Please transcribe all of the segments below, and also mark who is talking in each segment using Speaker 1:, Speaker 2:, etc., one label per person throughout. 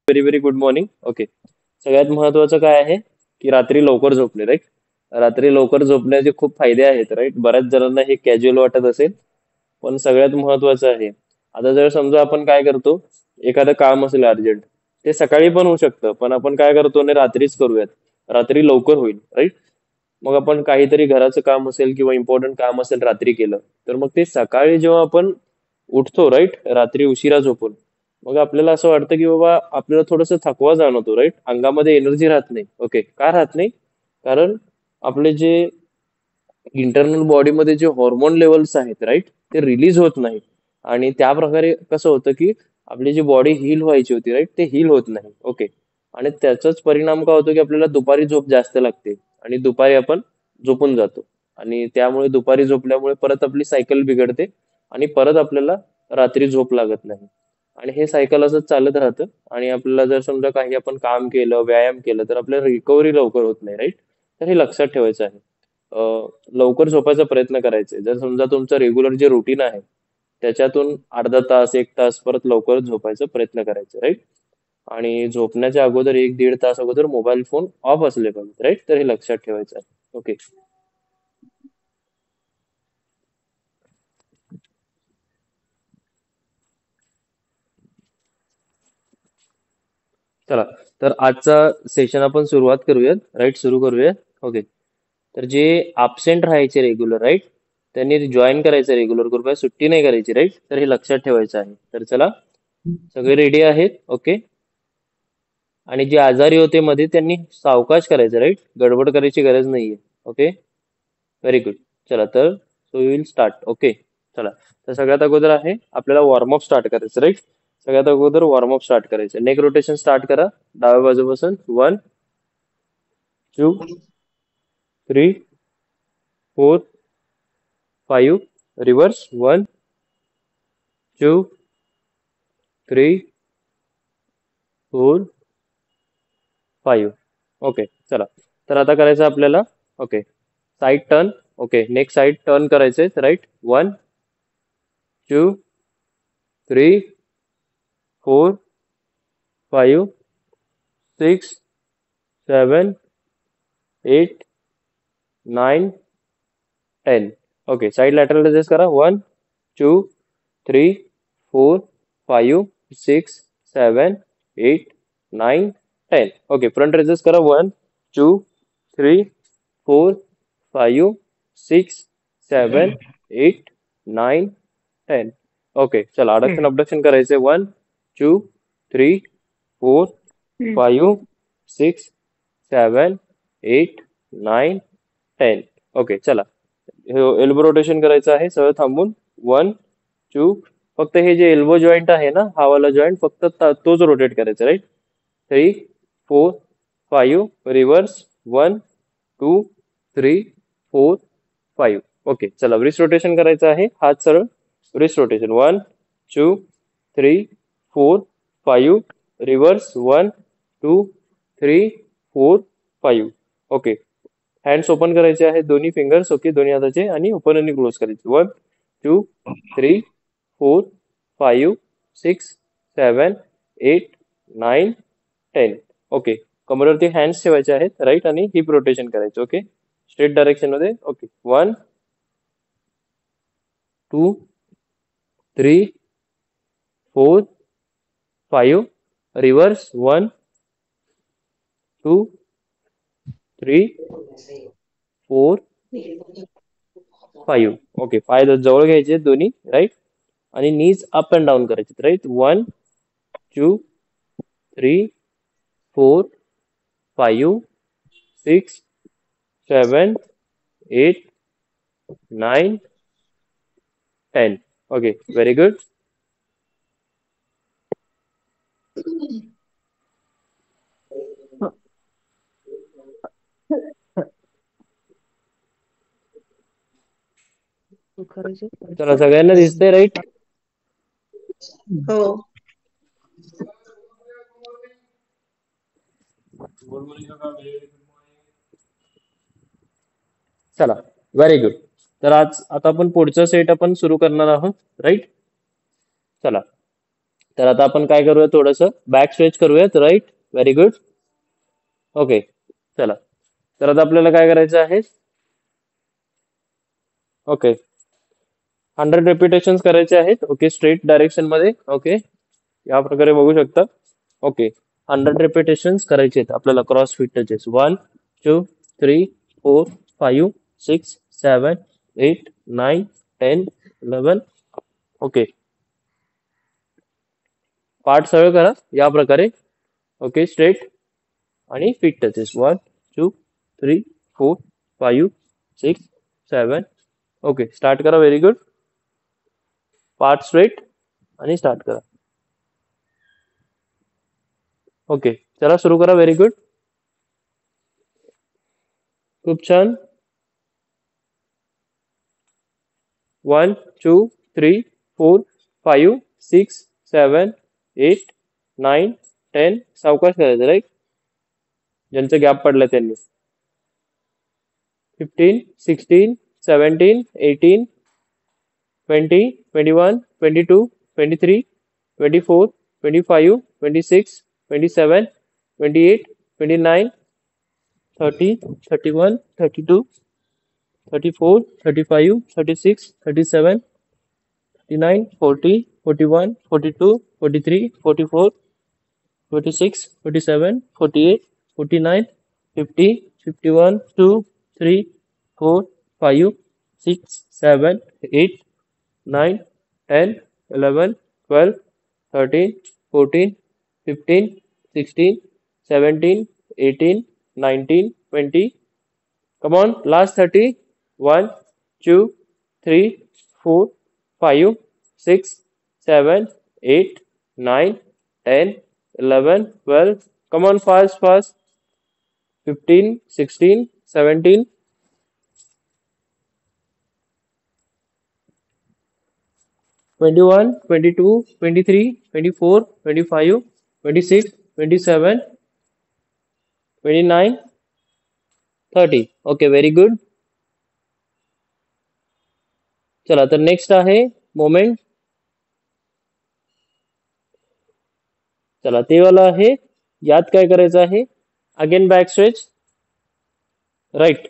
Speaker 1: Very very good morning. Okay. सगळ्यात महत्वाचं काय आहे की रात्री लवकर झोपणे, राईट? रात्री लवकर झोपण्याचे खूप फायदे आहेत, राईट? बऱ्याच जणांना हे कॅज्युअल वाटत असेल, पण सगळ्यात महत्वाचं आहे. आता जर समजा आपण काय करतो, एखादं काम असेल अर्जंट, ते सकाळी पण होऊ शकतं, पण आपण काय करतो ना, रात्रीच करूयात. रात्री लवकर होईल, राईट? मग आपण काहीतरी घराचं काम असेल किंवा इम्पॉर्टंट काम असेल रात्री केलं, तर मग ते सकाळी जेव्हा आपण उठतो, राईट, रात्री उशिरा झोपून, मग आपल्याला असं वाटतं की बाबा आपल्याला थोडंसं थकवा जाणवतो, राईट? अंगामध्ये एनर्जी राहत नाही. ओके, का राहत नाही? कारण आपले जे इंटरनल बॉडीमध्ये जे हॉर्मोन लेवल्स आहेत, राईट, ते रिलीज होत नाहीत. आणि त्या प्रकारे कसं होतं की आपली जी बॉडी हील व्हायची होती, राईट, ते हील होत नाही. ओके. आणि त्याचाच परिणाम काय होतो की आपल्याला दुपारी झोप जास्त लागते आणि दुपारी आपण झोपून जातो. आणि त्यामुळे दुपारी झोपल्यामुळे परत आपली सायकल बिघडते आणि परत आपल्याला रात्री झोप लागत नाही. आणि हे सायकल असंच चालत राहतं. आणि आपल्याला जर समजा काही आपण काम केलं, व्यायाम केलं, तर आपल्याला रिकव्हरी लवकर होत नाही, राईट? तर हे लक्षात ठेवायचं आहे. लवकर झोपायचा प्रयत्न करायचे. जर समजा तुमचं रेग्युलर जे रुटीन आहे, त्याच्यातून अर्धा तास, 1 तास परत लवकर झोपायचा प्रयत्न करायचा, राईट? आणि झोपण्याच्या अगोदर 1-1.5 तास अगोदर मोबाईल फोन ऑफ असले पाहिजेत, राईट? तर हे लक्षात ठेवायचं आहे. ओके. चला, तर आजचा सेशन आपण सुरुवात करूयात, राईट? सुरू करूयात. ओके. तर जे अब्सेंट राहायचे रेग्युलर, राईट, त्यांनी जॉईन करायचं रेग्युलर, कृपया सुट्टी नाही करायची, राईट? तर हे लक्षात ठेवायचं आहे. तर चला, सगळे रेडी आहेत? ओके. आणि जे आजारी होते मध्ये त्यांनी सावकाश करायचं, राईट? गडबड करायची गरज नाहीये. ओके. Very good. चला, तर सो विल स्टार्ट. ओके. चला, तर सगळ्यात अगोदर आहे आपल्याला वॉर्मअप स्टार्ट करायचं, राईट? सगळ्यात अगोदर वॉर्मअप स्टार्ट करायचं. नेक रोटेशन स्टार्ट करा डाव्या बाजूपासून. 1, 2, 3, 4, 5. रिव्हर्स. 1, 2, 3, 4, 5. ओके. चला, तर आता करायचं आपल्याला. Okay. Side turn. Okay, neck side turn करायचे, right? 1, 2, 3, 4, 5, 6, 7, 8, 9, 10. Okay, side lateral raises करा. 1, 2, 3, 4, 5, 6, 7, 8, 9, 10. ओके, फ्रंट रेजेस करा. 1, 2, 3, 4, 5, 6, 7, 8, 9, 10. ओके, चला, अडक्शन अबडक्शन करायचे. 1, 2, 3, 4, 5, 6, 7, 8, 9, 10. ओके, चला. एल्बो रोटेशन करायचं आहे सरळ थांबून. 1, 2. फक्त हे जे एल्बो जॉईंट आहे ना, हा वाला जॉईंट फक्त तोच रोटेट करायचा, राईट? 3, 4, 5. रिव्हर्स. 1, 2, 3, 4, 5. ओके, चला, रिस्ट रोटेशन करायचं आहे. हात सरळ. Wrist rotation. 1, 2, 3, 4, 5. Reverse. 1, 2, 3, 4, 5. Okay. Hands open करायचे आहेत, दोन्ही फिंगर्स. ओके, दोन्ही हाताचे, आणि ओपन आणि क्लोज करायचे. 1, 2, 3, 4, 5, 6, 7, 8, 9, 10. ओके. कमरेवरती हँड्स ठेवायचे आहेत, राईट, आणि हिप रोटेशन करायचं. ओके, स्ट्रेट डायरेक्शन मध्ये. ओके. 1, 2, 3, 4, 5. रिव्हर्स. 1, 2, 3, 4, 5. ओके, पाय जवळ घ्यायचे दोन्ही, राईट, आणि नीज अप अँड डाऊन करायचे, राईट? 1, 2, 3, 4, 5, 6, 7, 8, 9, 10. Okay, very good. चला, सगळ्यांना दिसतंय, राईट?
Speaker 2: हो.
Speaker 1: चला, व्हेरी गुड. तर आता आपण पुढचा सेट आपण सुरू करणार आहोत, राईट? चला, तर आता आपण काय करूया, थोडंसं बॅक स्ट्रेच करूयात. Right, very good. ओके, चला. तर आता आपल्याला काय करायचं आहे, ओके, 100 रेपिटेशन्स करायचे आहेत. ओके, स्ट्रेट डायरेक्शन मध्ये. ओके, या प्रकारे बघू शकता. ओके, 100 रेपिटेशन्स करायचे आहेत आपल्याला cross fit touches. 1 2 3 4 5 6 7 8 9 10 11. Okay, part सरळ करा या प्रकारे. ओके, स्ट्रेट आणि फिट टचेस. 1 2 3 4 5 6 7. ओके, स्टार्ट करा. Very good. पार्ट स्ट्रेट आणि स्टार्ट करा. ओके, चला सुरू करा. व्हेरी गुड, खूप छान. 1 2 3 4 5 6 7 8 9 10. सावकाश करायचं. राईट, ज्यांचं गॅप पडलं त्यांनी. 15 16 17 18 20 21 22 23 24 25 26 27 28 29 30 31 32 34 35 36 37 39 40 41 42 43 44 46 47 48 49 50 51 2 3 4 5 6 7 8 9 10 11 12 13 14 15 16 17 18 19 20. Come on, last 30. 1 2 3 4 5 6 7 8 9 10 11 12. Come on, fast fast. 15 16 17 21 22 23 24 25 26 27 29 30. Okay, very good. चला, तर नेक्स्ट आहे मोमेंट. चला, ते वाला आहे. यात काय करायचं आहे, again back stretch. Right,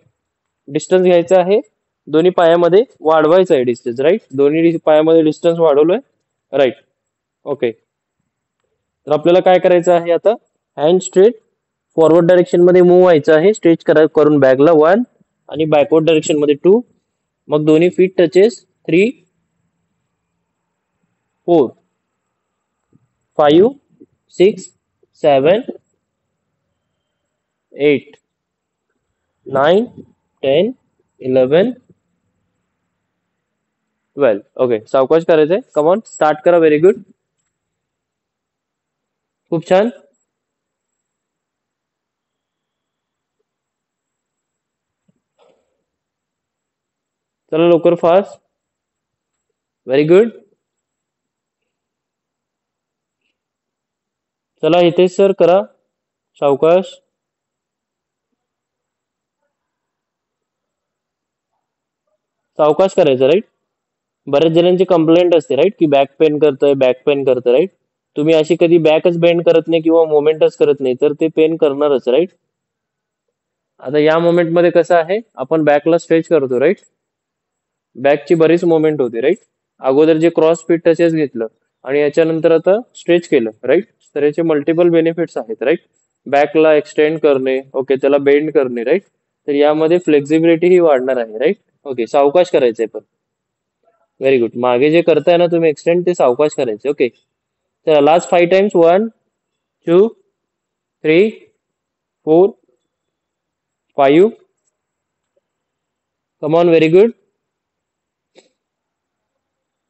Speaker 1: distance घ्यायचा आहे. दोन्ही पायामध्ये वाढवायचं आहे डिस्टन्स. राईट, दोन्ही पायामध्ये डिस्टन्स वाढवलोय. राईट. ओके, तर आपल्याला काय करायचं आहे आता, हँड स्ट्रेट फॉरवर्ड डायरेक्शन मध्ये मूव्ह व्हायचं आहे. स्ट्रेच करून बॅकला 1 आणि बॅकवर्ड डायरेक्शन मध्ये 2. मग दोन्ही फीट टचेस 3 4 5 6 7 8 9 10 11 12. ओके, सावकाश करायचंय. कमॉन, स्टार्ट करा. व्हेरी गुड, खूप छान. चला लवकर, फास्ट. Very good. चला इथे सर करा, सावकाश. सावकाश करायचं. राईट, बऱ्याच जणांची कंप्लेंट असते. राईट, की बॅक पेन करतोय, बॅक पेन करतोय. राईट, तुम्ही अशी कधी बॅकच बेंड करत नाही किंवा मोमेंटच करत नाही तर ते पेन करणारच. राईट, आता या मोमेंट मध्ये कसं आहे, आपण बॅकला स्ट्रेच करतो. राईट, बॅकची बरीच मोमेंट होते. राईट, अगोदर जे क्रॉस फिट टचेस घेतलं आणि याच्यानंतर आता स्ट्रेच केलं. राईट, तर याचे मल्टिपल बेनिफिट्स आहेत. राईट, बॅकला एक्सटेंड करणे, ओके, त्याला बेंड करणे. राईट, तर यामध्ये फ्लेक्झिबिलिटी ही वाढणार आहे. राईट, ओके, सावकाश करायचंय पण. Very good. मागे जे करताय ना तुम्ही एक्सटेंड, ते सावकाश करायचे. ओके, चला last 5 times. 1 2 3 4 5. Come on, very good.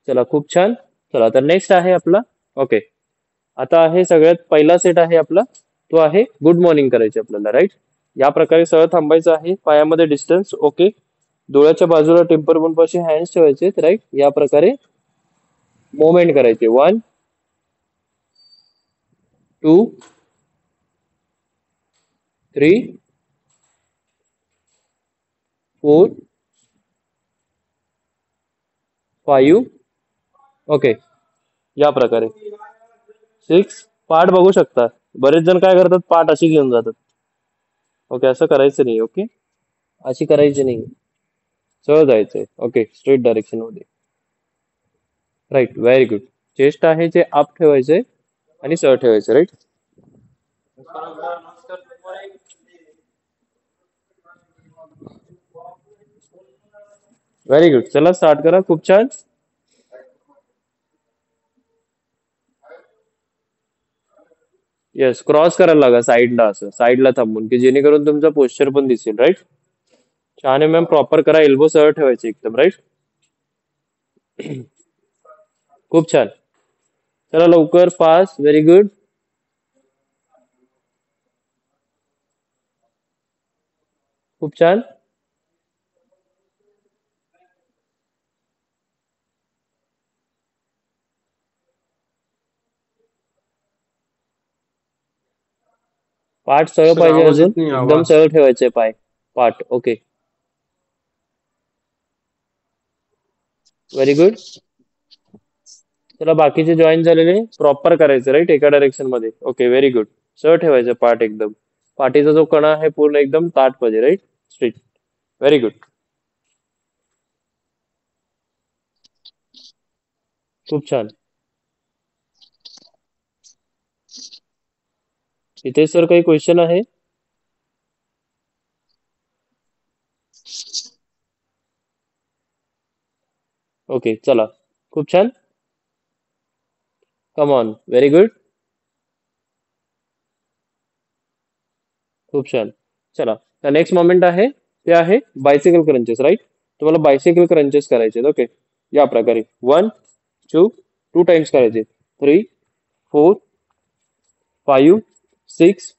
Speaker 1: चला, खूप छान. चला, तर नेक्स्ट आहे आपला. ओके, आता आहे सगळ्यात पहिला सेट आहे आपला, तो आहे गुड मॉर्निंग करायची आपल्याला. राईट, या प्रकारे सरळ थांबायचं आहे. पायामध्ये डिस्टन्स. ओके, डोळ्याच्या बाजूला टेम्पर बोन पाशी हँड्स ठेवायचे. राईट, या प्रकारे मोमेंट करायचे. 1 2 3 4 5. ओके, या प्रकारे. सिक्स. पाठ बघू शकता. बरेच जण काय करतात, पाठ अशी घेऊन जातात. ओके, असं करायचं नाही. ओके, अशी करायची नाही. सरळ जायचंय. ओके, स्ट्रेट डायरेक्शन मध्ये. Right, very good. चेस्ट आहे जे अप ठेवायचे आणि सरळ ठेवायचे. राईट. Very good. चला स्टार्ट करा. खूप छान. येस, क्रॉस करायला लागा साईडला, असं साईडला थांबून, की जेणेकरून तुमचा पोश्चर पण दिसेल. राईट. छान आहे मॅम, प्रॉपर करा. एल्बो सरळ ठेवायचे एकदम. राईट. खूप छान. चला लवकर, फास्ट. Very good. खूप छान. पाठ सरळ
Speaker 2: सर
Speaker 1: पाहिजे,
Speaker 2: आवाज
Speaker 1: अजून
Speaker 2: येत नाही,
Speaker 1: एकदम
Speaker 2: आवाज.
Speaker 1: सरळ ठेवायचे पाय. पाठ. Okay, very good. चला बाकीचे जॉईन झालेले प्रॉपर करायचे. राईट, एका डायरेक्शन मध्ये. Okay, very good. सरळ ठेवायचं पाठ एकदम. पाठीचा जो कणा आहे पूर्ण एकदम ताठ पाहिजे. Right, straight. Very good. खूप छान. इथे सर काही क्वेश्चन आहे? ओके, चला. खूप छान. Come on, very good. खूप छान. चला, तर नेक्स्ट मोमेंट आहे ते आहे बायसिकल क्रंचेस. राईट, तुम्हाला बायसिकल क्रंचेस करायचे. ओके, या प्रकारे 1 2 2 टाइम्स करायचे. 3 4 5 6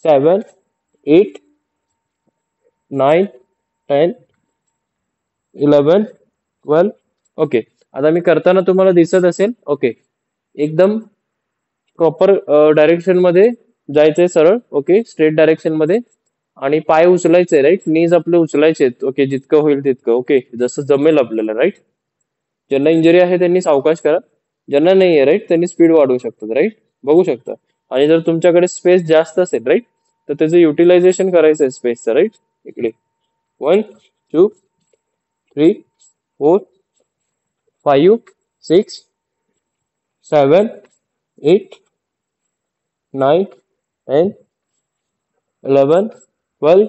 Speaker 1: 7 8 9 10 11 12. ओके, आता मी करताना तुम्हाला दिसत असेल. ओके, एकदम प्रॉपर डायरेक्शन मध्ये जायचंय, सरळ. ओके, स्ट्रेट डायरेक्शन मध्ये. आणि पाय उचलायचे. राईट, नीज आपले उचलायचे. ओके, जितकं होईल तितकं. ओके, जसं जमेल आपल्याला. राईट. ज्यांना इंजरी आहे त्यांनी सावकाश करा. ज्यांना नाही आहे, राईट, त्यांनी स्पीड वाढवू शकतात. राईट, बघू शकता. आणि जर तुमच्याकडे स्पेस जास्त असेल, राईट, तर त्याचं युटिलायझेशन करायचं आहे स्पेसचं. राईट, इकडे 1 2 3 4 5 6 7 8 9 10 11 12.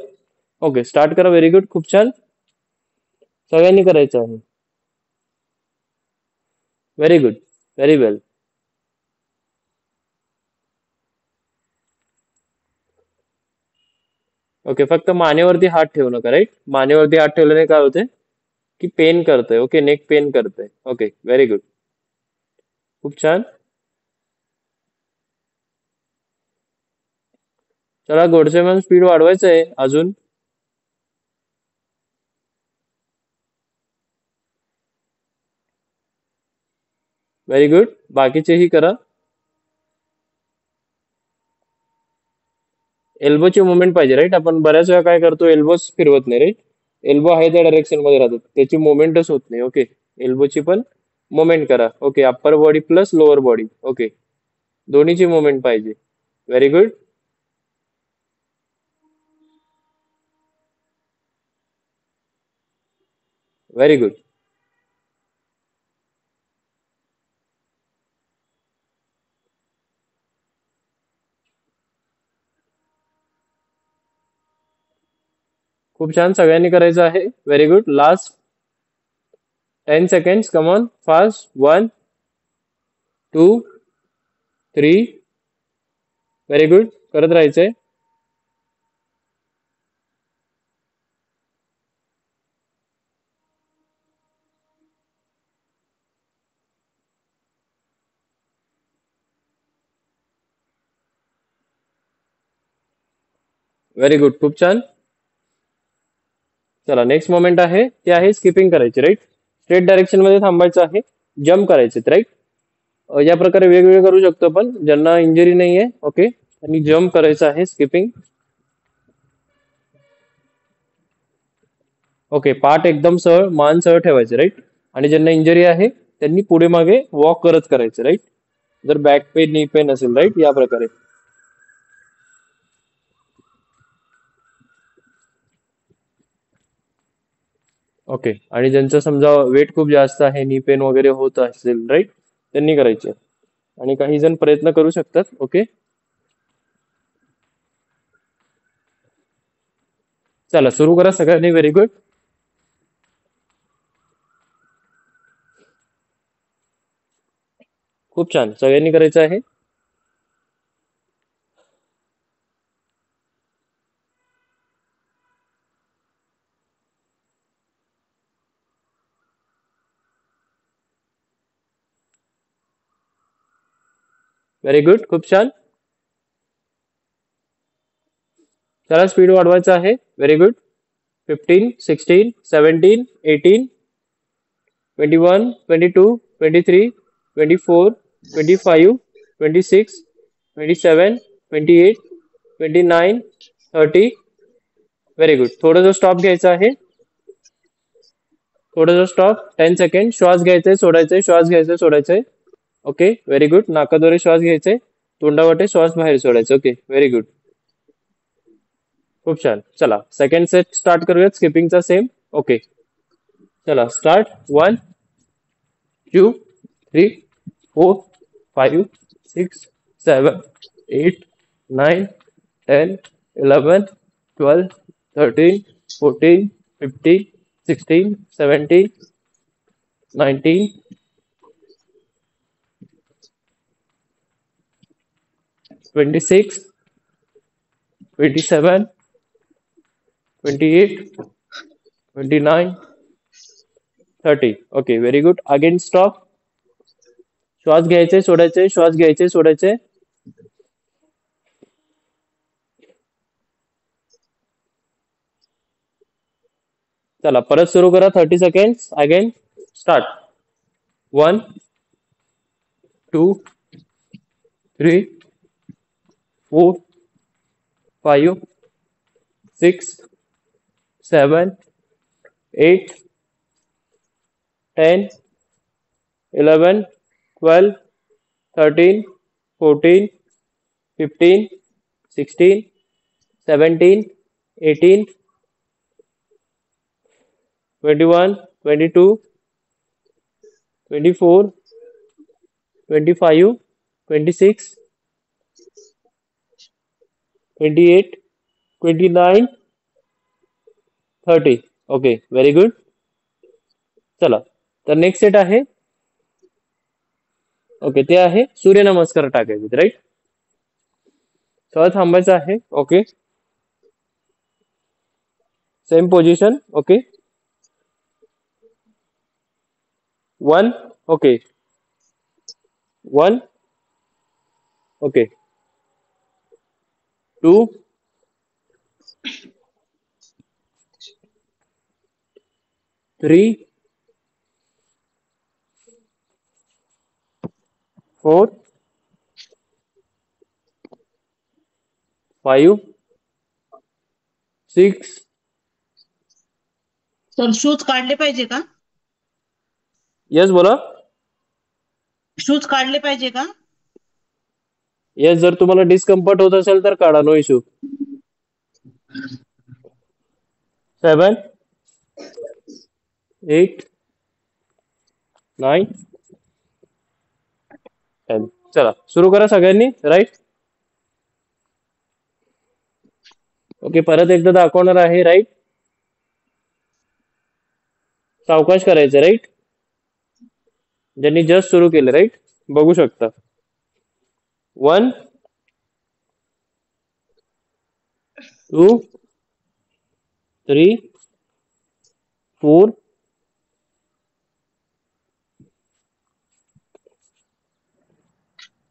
Speaker 1: ओके, स्टार्ट करा. Very good. खूप छान. सगळ्यांनी करायचं आहे. व्हेरी गुड, व्हेरी वेल. ओके, फक्त मानेवरती हात ठेवू नका. राईट, मानेवरती हात ठेवल्याने काय होते, की पेन करतंय. ओके, नेक पेन करतंय. Okay, very good. खूप छान. चला गोडसे मॅम, स्पीड वाढवायचं आहे अजून. Very good. बाकीचेही करा. एल्बोची मुवमेंट पाहिजे. राईट, आपण बऱ्याच वेळा काय करतो, एल्बोच फिरवत नाही. राईट, एल्बो आहे त्या डायरेक्शन मध्ये राहतात, त्याची मुवमेंटच होत नाही. ओके, एल्बोची पण मुवमेंट करा. Okay, upper body plus lower body. Okay, दोन्हीची मुवमेंट पाहिजे. Very good. Very good. खूप छान. सगळ्यांनी करायचं आहे. Very good. Last 10 seconds. Come on, fast. 1 2 3. Very good. करत राहायचंय. Very good. खूप छान. चला, नेक्स्ट मोमेंट आहे ते आहे स्किपिंग करायची. राईट, स्ट्रेट डायरेक्शन मध्ये थांबायचं आहे. जम्प करायचे. राईट, या प्रकारे वेगवेगळे करू शकतो आपण, ज्यांना इंजरी नाहीये. ओके, आणि जम्प करायचं आहे, स्किपिंग. ओके, पाठ एकदम सरळ, मान सरळ ठेवायचे. राईट, आणि ज्यांना इंजरी आहे त्यांनी पुढे मागे वॉक करत करायचं. राईट, जर बॅक पेन नी पेन असेल, राईट, या प्रकारे. ओके. आणि ज्यांचं समजा वेट खूप जास्त आहे, नी पेन वगैरे होत असेल, राईट, त्यांनी करायचे. आणि काही जण प्रयत्न करू शकतात. ओके, चला सुरू करा सगळ्यांनी. Very good. खूप छान, सगळ्यांनी करायचं आहे. व्हेरी गुड, खूप छान. चला स्पीड वाढवायचा आहे. Very good. 15, 16, 17, 18, 21, 22, 23, 24, 25, 26, 27, 28, 29, 30. Very good. थोडंसं स्टॉप घ्यायचं आहे. थोडंसं स्टॉप. 10 सेकंड. श्वास घ्यायचे, सोडायचे, श्वास घ्यायचे, सोडायचे. Okay, very good. नाकाद्वारे श्वास घ्यायचे, तोंडावाटे श्वास बाहेर सोडायचे. Okay, very good. खूप छान. चला सेकंड सेट स्टार्ट करूयात स्किपिंगचा सेम. ओके, चला start. 1, 2, 3, 4, 5, 6, 7, 8, 9, 10, 11, 12, 13, 14, 15, 16, 17, 19, 26, 27, 28, 29, 30. Okay, very good. Again stop. श्वास घ्यायचे, सोडायचे, श्वास घ्यायचे, सोडायचे. चला परत सुरू करा. 30 seconds. Again start. 1, 2, 3, 4, 5, 6, 7, 8, 10, 11, 12, 13, 14, 15, 16, 17, 18, 21, 22, 24, 25, 26, 28, 29, 30. Okay, very good. चला तर नेक्स्ट सेट आहे. ओके, ते आहे सूर्यनमस्कार टाकायचे, राईट. थोडं थांबायचं आहे. Okay, same position. Okay, 1. Okay, 1. Okay, 2, 3, 4, 5, 6.
Speaker 2: Sir shoes काढले पाहिजे का?
Speaker 1: येस, बोला.
Speaker 2: शूज काढले पाहिजे का?
Speaker 1: येस, जर तुम्हाला डिस्कम्फर्ट होत असेल तर काढा, नो इश्यू. 7, 8, 9, 10. चला सुरू करा सगळ्यांनी, राईट. ओके, परत एकदा दाखवणार आहे, राईट. सावकाश करायचं, राईट. ज्यांनी जस्ट सुरू केलं, राईट, बघू शकता. 1, 2, 3, 4,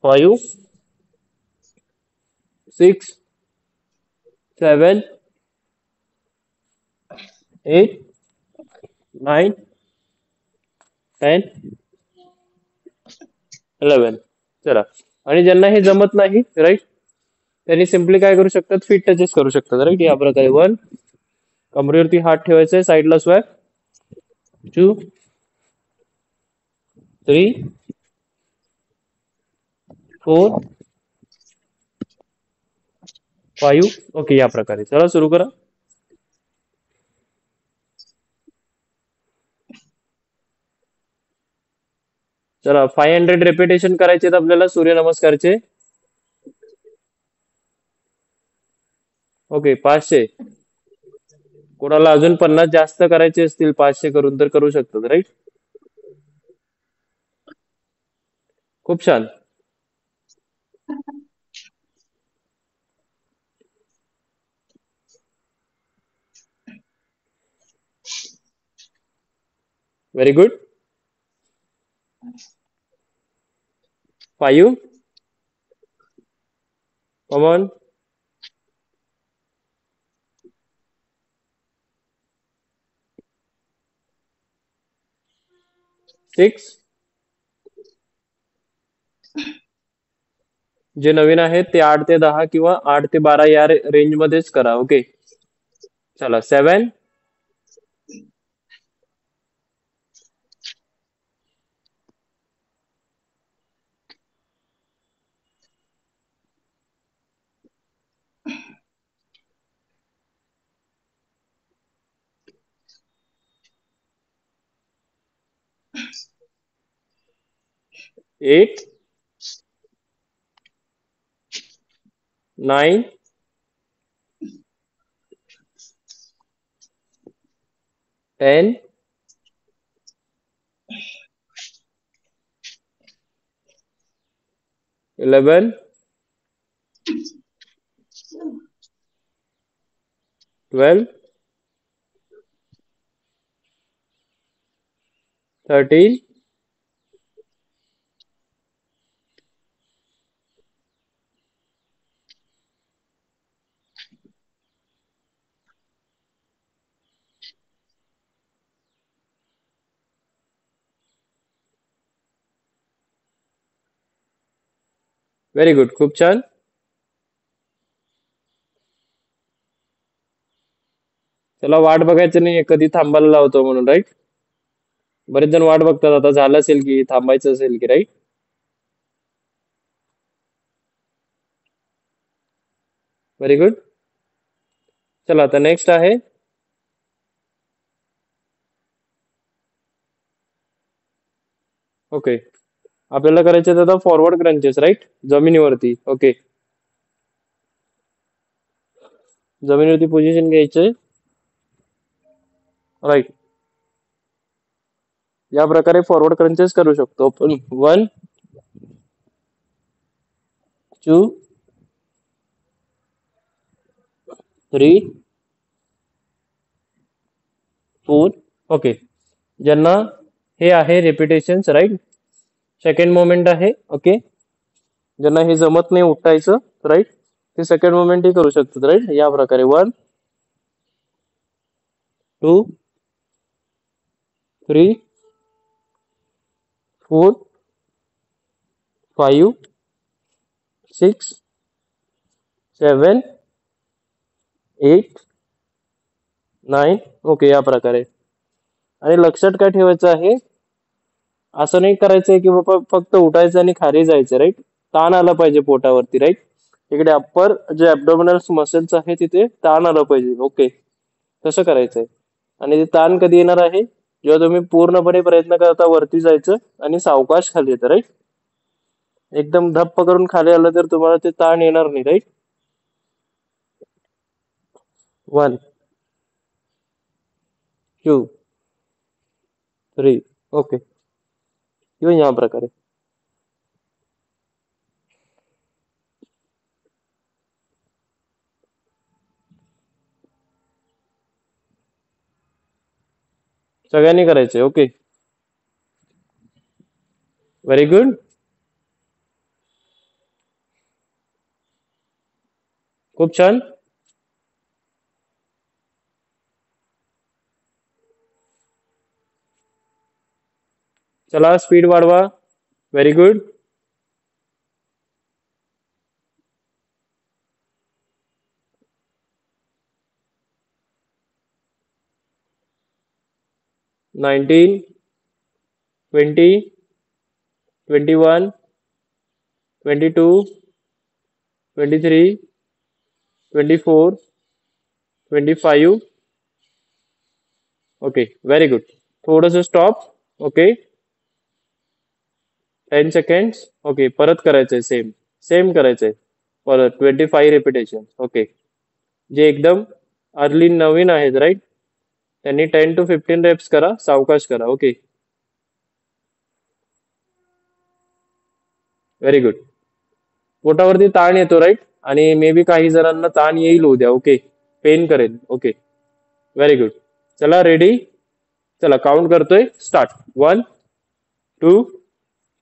Speaker 1: 5, 6, 7, 8, 9, 10, 11. चला, आणि ज्यांना हे जमत नाही, राईट, त्यांनी सिम्पली काय करू शकतात, फीट टचेस करू शकतात, राईट, या प्रकारे. 1, कमरेवरती हात ठेवायचे, साईडला स्वॅप. 2, 3, four, five. ओके, या प्रकारे. चला सुरू करा. चला 500 रेपिटेशन करायचे आहेत आपल्याला सूर्यनमस्कारचे. ओके, 500. कोणाला अजून 50 जास्त करायचे असतील 500 करून तर करू शकतात, राईट? खूप छान. Very good. 5. कॉमन. 6. जे नवीन आहेत ते 8 ते 10 किंवा 8 ते 12 या रेंज मध्येच करा. ओके, चला. 7. एट. 9. 10. 11. 12. 13. Very good. खूप छान. चला, वाट बघायचं नाही कधी थांबायला लावतो म्हणून, राईट? बरेच जण वाट बघतात आता झालं असेल की थांबायचं असेल की, राईट? Very good. चला, आता नेक्स्ट आहे. ओके, आपल्याला करायचे आहेत आता फॉरवर्ड क्रंचेस, राईट? जमिनीवरती. ओके, जमिनीवरती पोझिशन घ्यायचे, राईट? या प्रकारे फॉरवर्ड क्रंचेस करू शकतो आपण. 1, 2, 3, 4. ओके, ज्यांना हे आहे रेपिटेशन्स, राईट? सेकंड मोमेंट आहे. ओके, ज्यांना हे जमत नाही उठायचं, राईट? ते सेकंड मोमेंट ही करू शकतात, राईट? या प्रकारे 1, 2, 3, 4, 5, 6, 7, 8, 9. ओके, या प्रकारे. आणि लक्षात काय ठेवायचं आहे, असं नाही करायचंय की बाबा फक्त उठायचं आणि खाली जायचं, राईट? ताण आला पाहिजे पोटावरती, राईट? इकडे अप्पर जे ॲब्डोमिनल मसल्स आहे तिथे ताण आलं पाहिजे. ओके, तसं करायचंय. आणि ते ताण कधी येणार आहे, जेव्हा तुम्ही पूर्णपणे प्रयत्न करता वरती जायचं आणि सावकाश खाली येतं, राईट? एकदम धप्प करून खाली आलं तर तुम्हाला ते ताण येणार नाही, राईट? 1, 2, 3. ओके, किंवा या प्रकारे. सगळ्यांनी करायचे. Okay, very good. खूप छान. चला, स्पीड वाढवा. Very good. Nineteen, 20, 21, 22, 23, 24, 25. Okay, very good. थोडंसं स्टॉप. Okay, 10 seconds. ओके, परत करायचंय सेम. सेम करायचंय. परत 25 रिपिटेशन. ओके. जे एकदम अर्ली नवीन आहेत राईट, त्यांनी 10 to 15 रेप्स करा, सावकाश करा. Okay, very good. पोटावरती ताण येतो राईट, आणि मे बी काही जणांना ताण येईल उद्या. ओके, पेन करेल. Okay, very good. चला रेडी. चला काउंट करतोय. स्टार्ट. 1, 2,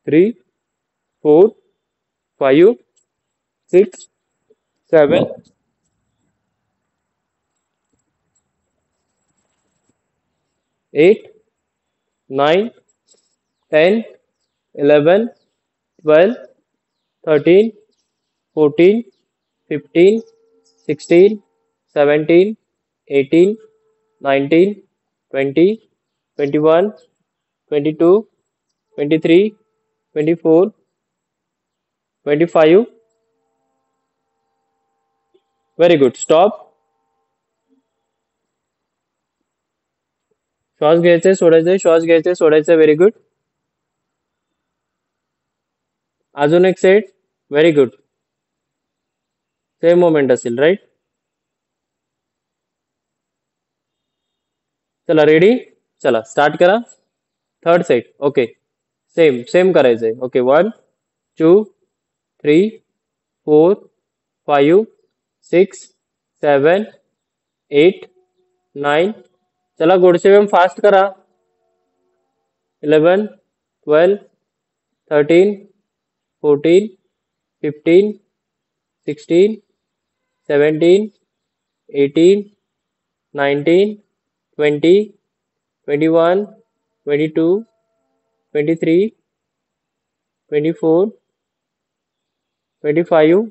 Speaker 1: 3, 4, 5, 6, 7, 8, 9, 10, 11, 12, 13, 14, 15, 16, 17, 18, 19, 20, 21, 22, 23, 24, 25. Very good. स्टॉप. श्वास घ्यायचे, सोडायचे, श्वास घ्यायचे, सोडायचे. Very good. अजून एक set. Very good. Same moment असेल राईट. चला रेडी. चला स्टार्ट करा. Third set. Okay, same same करायचंय. ओके, 1, 2, 3, 4, 5, 6, 7, 8, 9. चला गोडसे फास्ट करा. 11, 12, 13, 14, 15, 16, 17, 18, 19, 20, 21, 22, 23, 24, 25.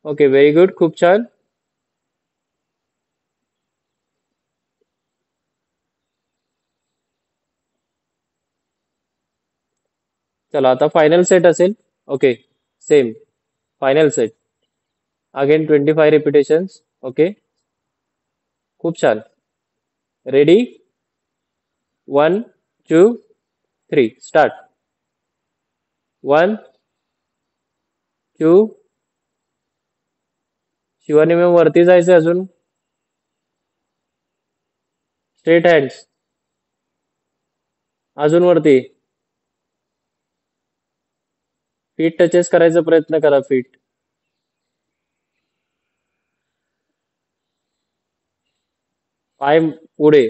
Speaker 1: Okay, very good. खूप छान. चला आता फायनल सेट असेल. Okay, same final set. Again 25 repetitions. Okay, खूप छान. रेडी. 1, 2, 3 स्टार्ट. 1, 2. शिवानी मॅम वरती जायचं अजून. Straight hands. अजून वरती. फीट टचेस करायचा प्रयत्न करा. फीट. पाय पुढे.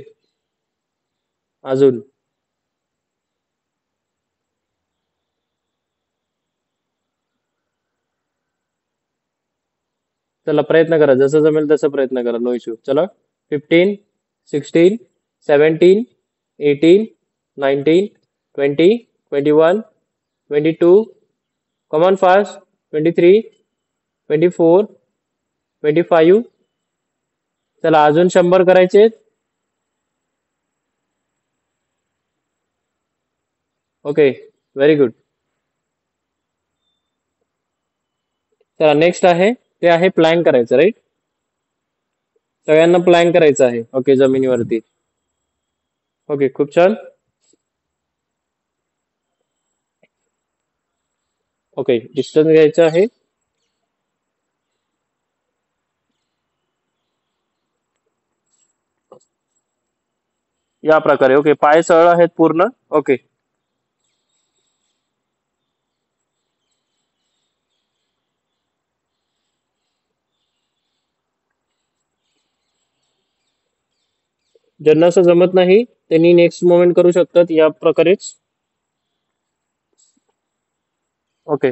Speaker 1: अजून. चला प्रयत्न करा, जसं जमेल तसं प्रयत्न करा. No issue. चला. 15, 16, 17, 18, 19, 20, 21, 22. Come on fast. 23, 24, 25. चला अजून 100 करायचे. Okay, very good. चला नेक्स्ट आहे, ते आहे प्लॅन करायचं राईट. सगळ्यांना प्लॅन करायचं आहे. ओके, जमिनीवरती. ओके, खूप छान. ओके, डिस्टन्स घ्यायचं आहे. या प्रकारे. ओके, पाय सरळ आहेत पूर्ण. ओके, ज्यांना असं जमत नाही त्यांनी नेक्स्ट मोमेंट करू शकतात या प्रकारेच. ओके,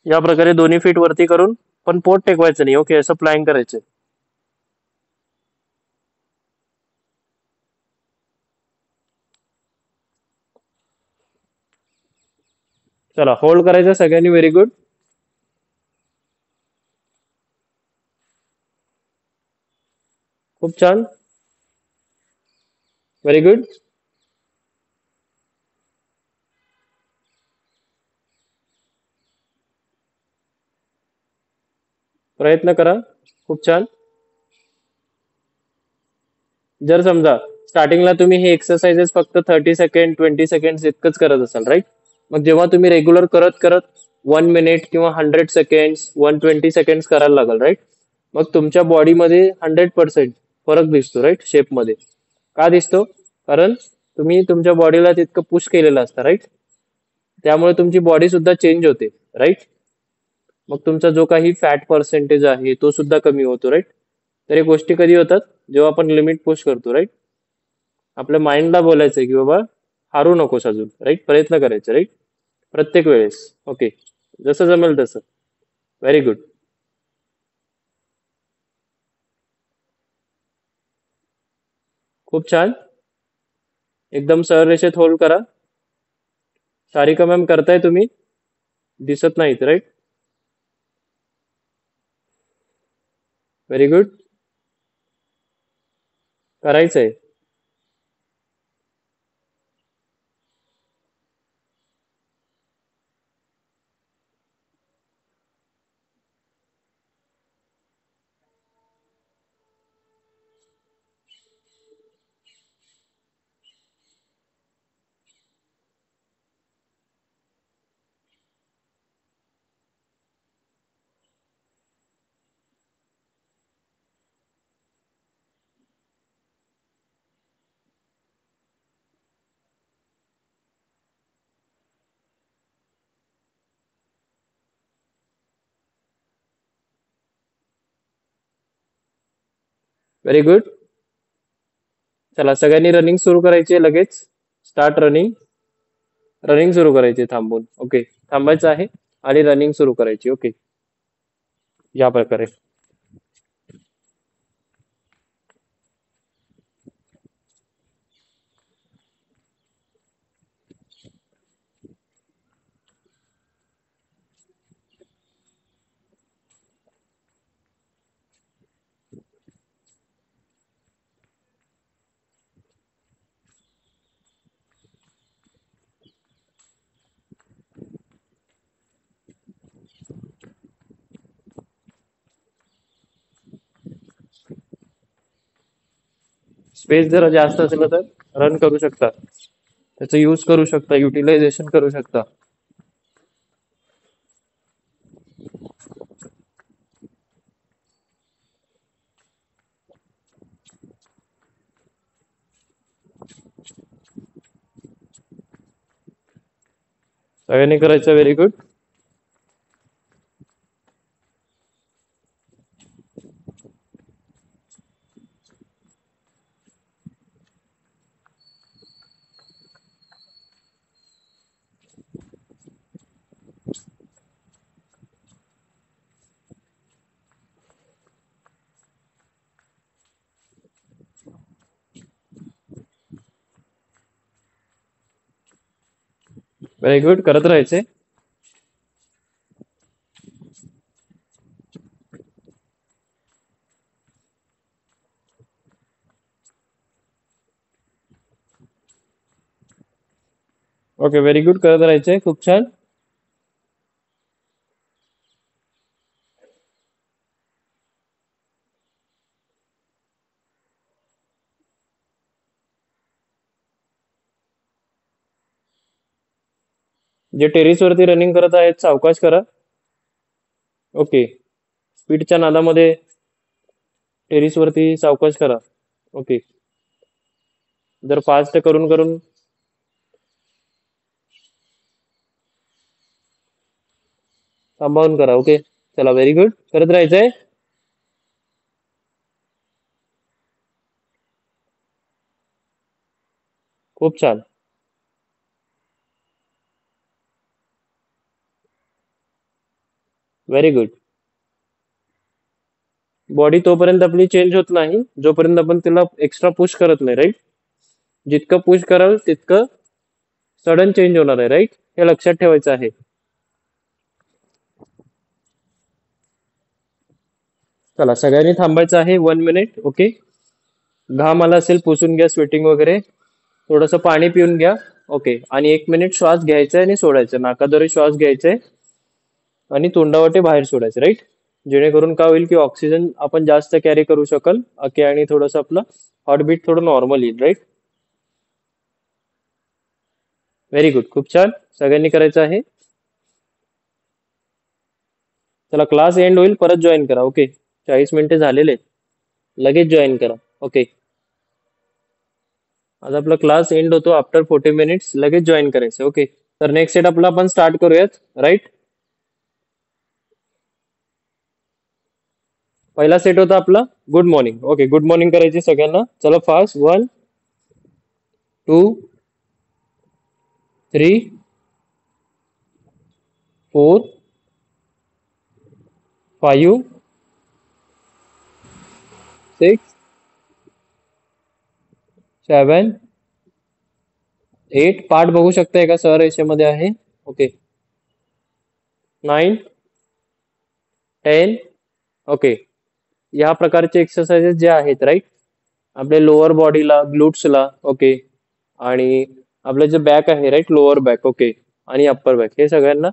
Speaker 1: या प्रकारे दोन्ही फीट वरती करून, पण पोट टेकवायचं नाही. ओके, असं प्लॅन करायचं. चला होल्ड करायचं सगळ्यांनी. Very good. खूप छान. Very good. प्रयत्न करा. खूप छान. जर समजा स्टार्टिंगला तुम्ही हे एक्सरसाइजेस फक्त 30 सेकंड 20 सेकंड इतकंच करत असाल, राईट? मग जेव्हा तुम्ही रेग्युलर करत करत 1 मिनिट किंवा 100 सेकंड 120 सेकंड करायला लागाल, राईट? मग तुमच्या बॉडीमध्ये 100% फरक दिसतो, राईट? शेपमध्ये. का दिसतो? कारण तुम्ही तुमच्या बॉडीला तितकं पुश केलेलं असतं, राईट? त्यामुळे तुमची बॉडी सुद्धा चेंज होते, राईट? मग तुमचा जो काही फॅट पर्सेंटेज आहे तो सुद्धा कमी होतो, राईट? तर हे गोष्टी कधी होतात? जेव्हा आपण लिमिट पुश करतो, राईट? आपल्या माइंडला बोलायचंय की बाबा हारू नकोस अजून, राईट? प्रयत्न करायचे, राईट? प्रत्येक वेळेस. ओके, जसं जमेल तसं. Very good. खूप छान. एकदम सरळ रेषेत होल्ड करा. सारिका मॅम करताय तुम्ही? दिसत नाहीत, राईट? Very good. करायचंय. Very good. चला सगळ्यांनी रनिंग सुरू करायची लगेच. Start running. रनिंग सुरू करायची थांबून. ओके, थांबायचं आहे आणि रनिंग सुरू करायची. ओके, या प्रकारे. स्पेस जरा जास्त असेल तर रन करू शकता, त्याचा यूज करू शकता, युटिलायझेशन करू शकता. सगळ्यांनी करायचं. Very good. Very good. करत राहायचे. Okay, very good. करत राहायचे. खूप छान. जे टेरिस वरती रनिंग करत आहेत सावकाश करा. ओके, स्पीडच्या नादामध्ये टेरिस वरती सावकाश करा. ओके, जर फास्ट करून करून सांभाळून करा. ओके, चला. Very good. करत राहायचंय. खूप छान. Very good. बॉडी तोपर्यंत आपली चेंज होत नाही जोपर्यंत आपण तिला एक्स्ट्रा पुश करत नाही, राईट? जितकं पुश कराल तितकं सडन चेंज होणार आहे, राईट? हे लक्षात ठेवायचं आहे. चला सगळ्यांनी थांबायचं आहे 1 मिनिट. ओके, घाम आला असेल पुसून घ्या, स्वेटिंग वगैरे. थोडस पाणी पिऊन घ्या. ओके, आणि 1 मिनिट श्वास घ्यायचा आणि सोडायचा. नाकाद्वारे श्वास घ्यायचे आणि तोंडावाटे बाहेर सोडायचे, राईट? जेणेकरून काय होईल की ऑक्सिजन आपण जास्त कॅरी करू शकल. ओके, आणि थोडंसं आपलं हार्टबीट थोडं नॉर्मल येईल, राईट? व्हेरी गुड, खूप छान. सगळ्यांनी करायचं आहे. चला, क्लास एंड होईल, परत जॉईन करा. ओके, 40 मिनिटे झालेले आहेत. लगेच जॉईन करा. ओके, आज आपला क्लास एंड होतो आफ्टर 40 मिनिट्स. लगेच जॉईन करायचं. ओके, तर नेक्स्ट सेट आपला आपण स्टार्ट करूयात, राईट? पहिला सेट होता आपला good morning. Okay, good morning करायची सगळ्यांना. चला फास्ट. 1, 2, 3, 4, 5, 6, 7, 8. पार्ट बघू शकता एका सर रेषेमध्ये आहे. ओके, 9, 10. ओके, या प्रकारचे एक्सरसाइजेस जे आहेत, राईट, आपल्या लोअर बॉडीला, ग्लुट्सला, ओके, आणि आपलं जे बॅक आहे, राईट, लोअर बॅक, ओके, आणि अप्पर बॅक, हे सगळ्यांना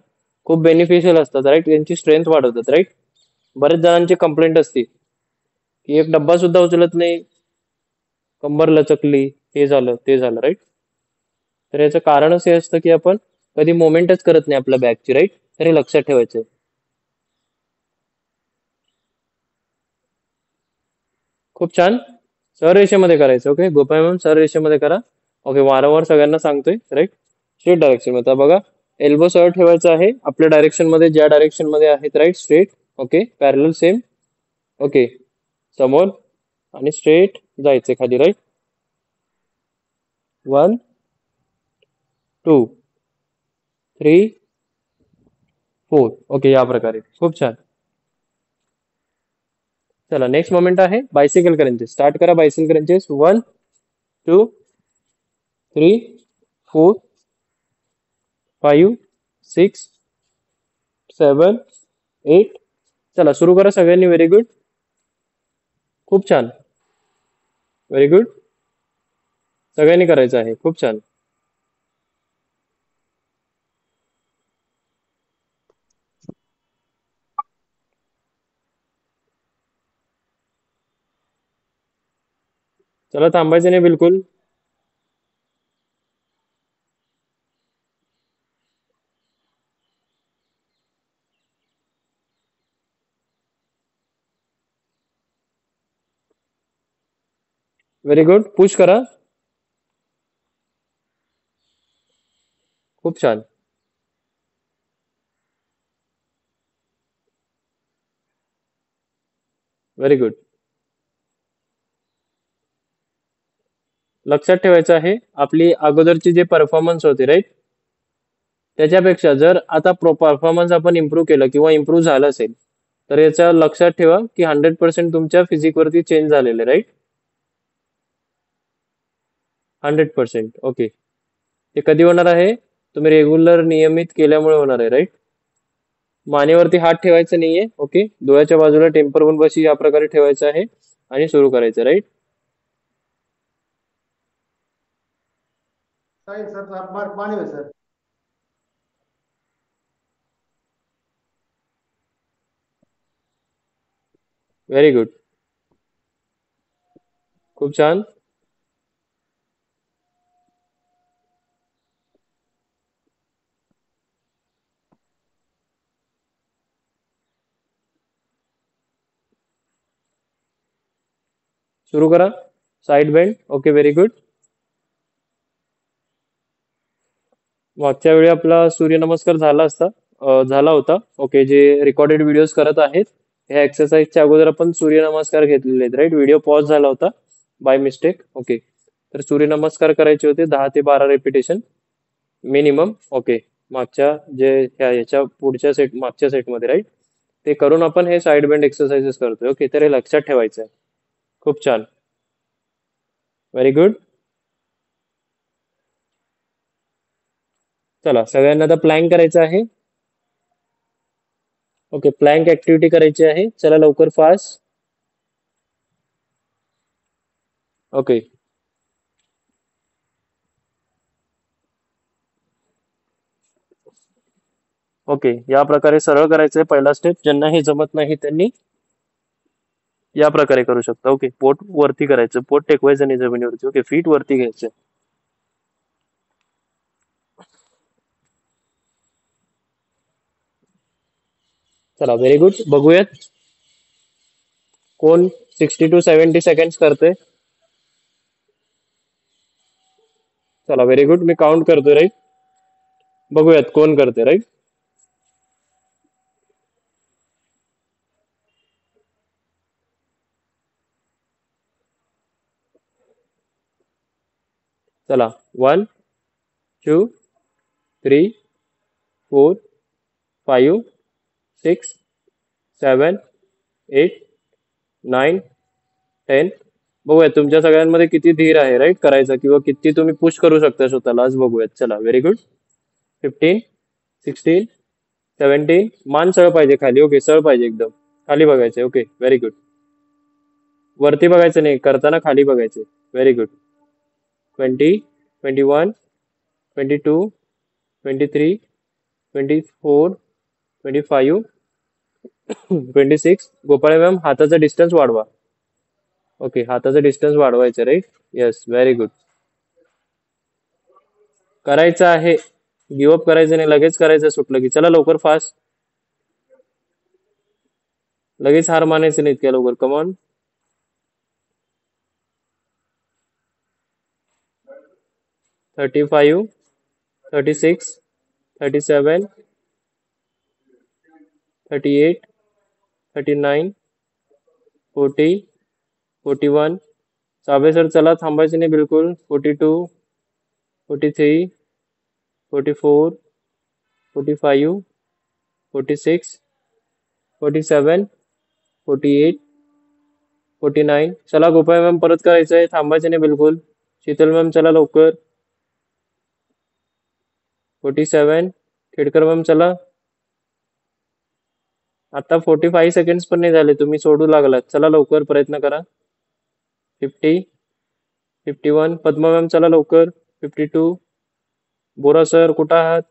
Speaker 1: खूप बेनिफिशियल असतात, राईट? यांची स्ट्रेंथ वाढवतात, राईट? बरेच जणांची कंप्लेंट असते की एक डब्बा सुद्धा उचलत नाही, कंबर लचकली, हे झालं ते झालं, राईट? तर याचं कारणच हे असतं की आपण कधी मोमेंटच करत नाही आपल्या बॅकची, राईट? तर हे लक्षात ठेवायचं. खूप छान. सर रेषेमध्ये करायचं. ओके, गोपाळ मॅम, सर रेषेमध्ये करा. ओके, वारंवार सगळ्यांना सांगतोय, राईट? स्ट्रेट डायरेक्शन मध्ये. आता बघा, एल्बो सरळ ठेवायचं आहे आपल्या डायरेक्शन मध्ये, ज्या डायरेक्शन मध्ये आहेत, राईट? स्ट्रेट. ओके, पॅरल सेम. ओके, समोर आणि स्ट्रेट जायचे खाली, राईट? 1, 2, 3, 4. ओके, या प्रकारे. खूप छान. चला, नेक्स्ट मोमेंट आहे बायसिकल क्रंचेस. स्टार्ट करा बायसिकल क्रंचेस. 1, 2, 3, 4, 5, 6, 7, 8. चला, सुरू करा सगळ्यांनी. व्हेरी गुड, खूप छान. व्हेरी गुड, सगळ्यांनी करायचं आहे. खूप छान. चला, थांबायचं नाही बिलकुल. व्हेरी गुड, पुश करा. खूप छान. Very good. लक्षात ठेवायचं आहे, आपली अगोदरची जे परफॉर्मन्स होती, राईट, त्याच्यापेक्षा जर आता परफॉर्मन्स आपण इम्प्रूव्ह केलं किंवा इम्प्रूव्ह झालं असेल, तर याचा लक्षात ठेवा की 100% तुमच्या फिजिक वरती चेंज झालेले, राईट? 100%. ओके, ते कधी होणार आहे? तुम्ही रेग्युलर नियमित केल्यामुळे होणार आहे, राईट? मानेवरती हात ठेवायचा नाहीये. ओके, डोळ्याच्या बाजूला टेम्पर वन बशी या प्रकारे ठेवायचं आहे आणि सुरू करायचं, राईट?
Speaker 3: साईड सर, आप पानी में सर.
Speaker 1: व्हेरी गुड, खूप छान. सुरू करा. Side bend. Okay, very good. मागच्या वेळी आपला सूर्यनमस्कार झाला होता. ओके, जे रेकॉर्डेड व्हिडिओज करत आहेत, ह्या एक्सरसाइजच्या अगोदर आपण सूर्यनमस्कार घेतलेले आहेत, राईट? व्हिडिओ पॉज झाला होता बाय मिस्टेक. ओके, तर सूर्यनमस्कार करायचे होते 10 ते 12 रेपिटेशन मिनिमम. ओके, मागच्या जे ह्याच्या पुढच्या सेट, मागच्या सेटमध्ये, राईट, ते करून आपण हे साइड बेंड एक्सरसाइजेस करतोय. ओके, तर हे लक्षात ठेवायचं आहे. खूप छान. Very good. चला, सगळ्यांना आता प्लॅन करायचं आहे. ओके, प्लॅंक ऍक्टिव्हिटी करायची आहे. चला लवकर, फास्ट. ओके, ओके, या प्रकारे सरळ करायचंय पहिला स्टेप. ज्यांना हे जमत नाही त्यांनी या प्रकारे करू शकता. ओके, पोट वरती करायचं, पोट टेकवायचं नाही जमिनीवरती. ओके, फीट वरती घ्यायचे. चला, व्हेरी गुड. बघूयात कोण 60 to 70 सेकंड्स करते. चला, व्हेरी गुड. मी काउंट करतोय, राईट. बघूयात कोण करते, राईट. चला, 1 2 3 4 5 6 7 8 9 10. बघूयात तुमच्या सगळ्यांमध्ये किती धीर आहे, राईट, करायचा, किंवा किती तुम्ही पुश करू शकता स्वतःला. आज बघूयात. चला, व्हेरी गुड. 15 16 17. मान सरळ पाहिजे खाली. ओके, सरळ पाहिजे एकदम. खाली बघायचे. Okay, very good. वरती बघायचं नाही, करताना खाली बघायचे. Very good. 20 21 22 23 24 25 26. गोपाळे मॅम, हाताचा डिस्टन्स वाढवा. ओके, हाताचा डिस्टन्स वाढवायचं, राईट. Yes, very good. करायचं आहे, गिवअप करायचं नाही, लगेच करायचं सुटलं की. चला लवकर, फास्ट. लगेच हार मानायचं नाही इतक्या लवकर. कमॉन. 35 36 37 38 39 40 41. साबळे सर, चला, थांबायचं नाही बिलकुल. 42 43 44 45 46 47 48 49. चला गोपाळ मॅम, परत करायचंय, थांबायचं नाही बिलकुल. शीतल मॅम, चला लवकर. 47. खेडकर मॅम, चला. आता 45 सेकंड्स पण नाही झाले, तुम्ही सोडू लागलात. चला लवकर, प्रयत्न करा. 50 51. पद्मा मॅम, चला लवकर. 52. बोरा सर, कुठं आहात?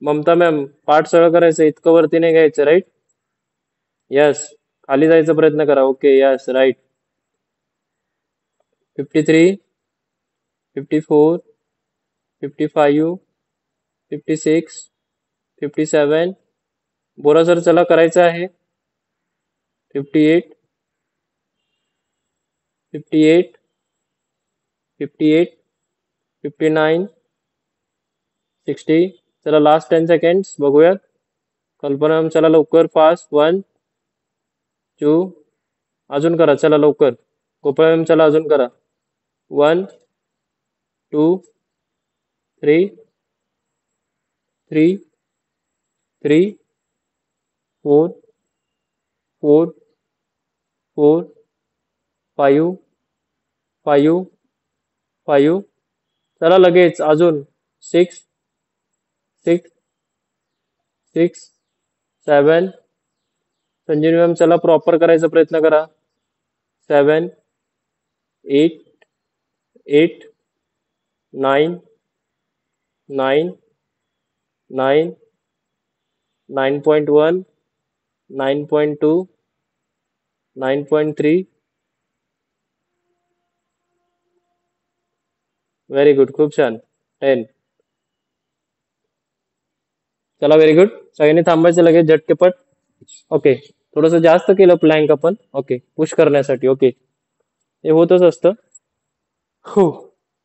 Speaker 1: ममता मॅम, पाठ सरळ करायचं, इतकं वरती नाही घ्यायचं, राईट. यस, खाली जायचा प्रयत्न करा. Okay, yes, right. 53 54 55 56 57. Bora sir, चला, करायचं आहे. 58 58 58 59 60. चला, लास्ट 10 सेकंड्स बघूयात. कल्पना मॅम, चला लवकर, फास्ट. 1 2. अजून करा, चला लवकर. गोपाळ मॅम, चला अजून करा. 1 2 3 3 3 4 4 4 5 5 5. चला लगेच, अजून. 6 6 6 7. संजीवनी मॅम, चला प्रॉपर करायचा प्रयत्न करा. 7 8 8 9 9 9 9.1 9.2 9.3. व्हेरी गुड, खूप छान. 10. चला, व्हेरी गुड. सगळ्यांनी थांबायचं लगेच, झटकेपट. ओके, थोडंसं जास्त केलं प्लॅंक आपण. ओके, पुश करण्यासाठी. ओके, हे होतच असतं. हो.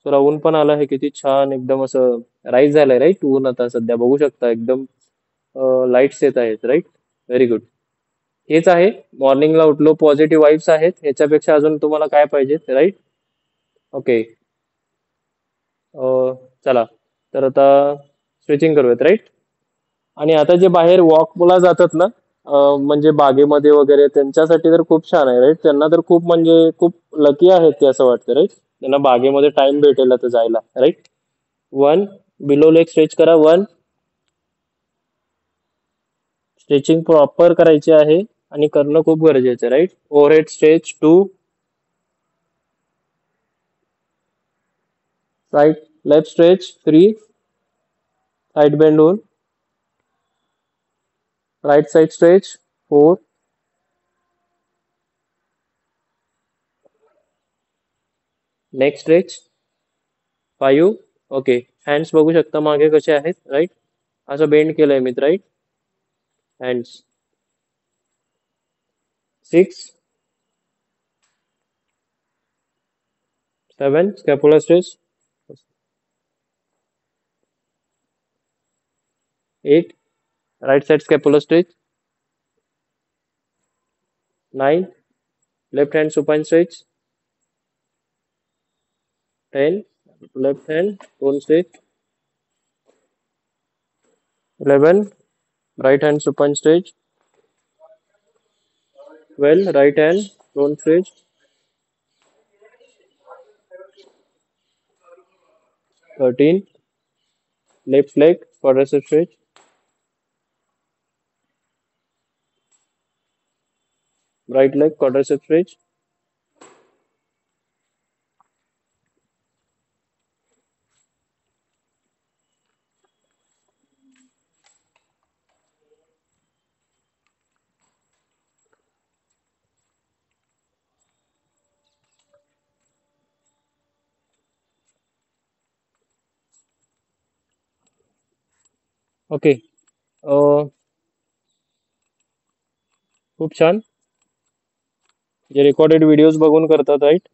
Speaker 1: चला, ऊन पण आलं आहे, किती छान एकदम असं राईज झालंय, राईट. ऊन आता सध्या बघू शकता, एकदम लाईट्स येत आहेत, राईट. Very good. हेच आहे, मॉर्निंगला उठलो, पॉझिटिव्ह वाईब्स आहेत. ह्याच्यापेक्षा अजून तुम्हाला काय पाहिजे, राईट. ओके, चला, तर आता स्ट्रेचिंग करूयात, राईट. आणि आता जे बाहेर वॉकला जातात ना, म्हणजे बागेमध्ये वगैरे, त्यांच्यासाठी तर खूप छान आहे, राईट. त्यांना तर खूप, म्हणजे खूप लकी आहेत ते, असं वाटतं, राईट. त्यांना बागेमध्ये टाइम भेटेल तर जायला, राईट. 1. बिलो लेग स्ट्रेच करा. 1. स्ट्रेचिंग प्रॉपर करायची आहे आणि करणं खूप गरजेचं आहे, right. Overhead stretch. 2. Right left stretch. 3. Side bend होऊन. Right side stretch 4, neck stretch 5. Okay, hands बघू शकता मागे कसे आहेत, राईट. असं बेंड केलंय मी, right. Hands 6, 7, scapular stretch 8, right side scapular stretch 9, left hand supine stretch 10, left hand bone stretch 11, right hand supine stretch 12, right hand bone stretch 13, left leg quadricep stretch 14, right leg quadricep stretch 15. Okay, खूप छान. जे recorded videos बघून करतात, right,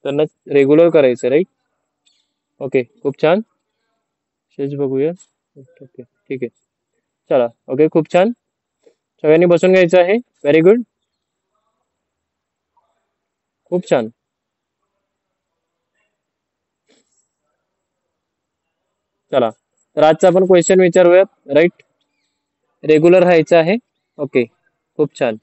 Speaker 1: त्यांना regular करायचं, right. Okay, खूप छान. शेच बघूया. ओके, ठीक आहे, चला. ओके, खूप छान. सगळ्यांनी बसून घ्यायचं आहे. व्हेरी गुड, खूप छान. चला, तर आजचा आपण क्वेश्चन विचारूयात, राईट. रेग्युलर राहायचं आहे. ओके, खूप छान.